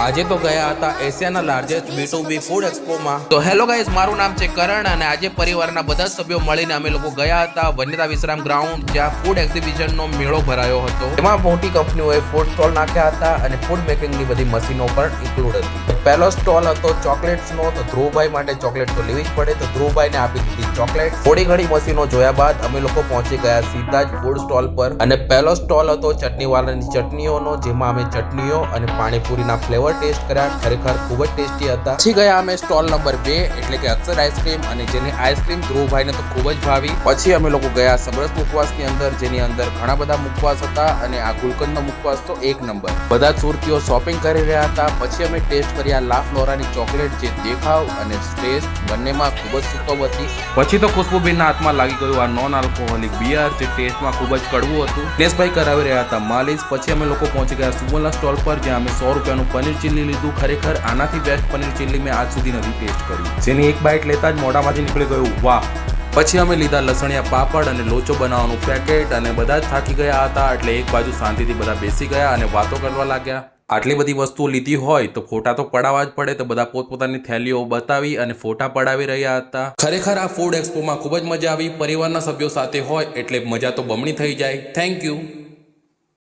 આજે તો ગયા હતા એશિયાના લાર્જેસ્ટ B2B ફૂડ એક્સપોમાં। તો હેલો ગાઈસ, મારું નામ છે કરણ અને આજે પરિવારના બધા સભ્યો મળીને અમે લોકો ગયા હતા વન્યતા વિશ્રામ ગ્રાઉન્ડ, જ્યાં ફૂડ એક્ઝિબિશનનો મેળો ભરાયો હતો। તેમાં મોટી કંપનીઓએ ફૂડ સ્ટોલ નાખ્યા હતા અને ફૂડ મેકિંગની બધી મશીનો પણ ઇન્ક્લુડ હતી। પહેલો સ્ટોલ હતો ચોકલેટ્સનો, તો ધ્રુવભાઈ માટે ચોકલેટ તો લેવી જ પડે, તો ધ્રુવભાઈને આપી દીધી ચોકલેટ। થોડી ઘણી મશીનો જોયા બાદ અમે લોકો પહોંચી ગયા સીધા જ ફૂડ સ્ટોલ પર અને પહેલો સ્ટોલ હતો ચટણીવાળાની ચટણીઓનો, જેમાં અમે ચટણીઓ અને પાણીપુરીના ફ્લેવર ટેસ્ટ કર્યા। ખરેખર ખૂબ જ ટેસ્ટી હતા। પછી ગયા અમે સ્ટોલ નંબર 2 એટલે કે અક્ષર આઈસ્ક્રીમ, અને જેની આઈસ્ક્રીમ ધ્રુવભાઈને તો ખૂબ જ ભાવી। પછી અમે લોકો ગયા સમરસ મુખવાસની અંદર, જેની અંદર ઘણા બધા મુખવાસ હતા અને આ ગુલકંદનો મુખવાસ તો એક નંબર। બધા સુરતીઓ શોપિંગ કરી રહ્યા હતા। પછી અમે ટેસ્ટ કર્યા લા ફ્લોરાની ચોકલેટ, જે દેખાવ અને ટેસ્ટ બંનેમાં ખૂબ જ સુપર હતી। પછી તો ખુશ્બુબેનના હાથમાં લાગી ગયું આ નોન આલ્કોહોલિક બિયર, જે ટેસ્ટમાં ખૂબ જ કડવું હતું। દિનેશભાઈ કરાવી રહ્યા હતા માલિશ। પછી અમે લોકો પહોંચી ગયા સુમલના સ્ટોલ પર, જ્યાં અમે 100 રૂપિયાનું પનીર ચીલી લીધું। ખરેખર આનાથી બેસ્ટ પનીર ચીલી મેં આજ સુધી નથી ટેસ્ટ કરી, જેની એક બાઈટ લેતા જ મોઢામાંથી નીકળી ગયું વાહ। પછી અમે લીધા લસણિયા પાપડ અને લોચો બનાવવાનું પેકેટ, અને બધા જ થાકી ગયા હતા એટલે એક બાજુ શાંતિથી બધા બેસી ગયા અને વાતો કરવા લાગ્યા। આટલી બધી વસ્તુઓ લીધી હોય તો ફોટા તો પડાવવા જ પડે, તો બધા પોતપોતાની થેલીઓ બતાવી અને ફોટા પડાવી રહ્યા હતા। ખરેખર આ ફૂડ એક્સપોમાં ખૂબ જ મજા આવી। પરિવારના સભ્યો સાથે હોય એટલે મજા તો બમણી થઈ જાય। Thank you.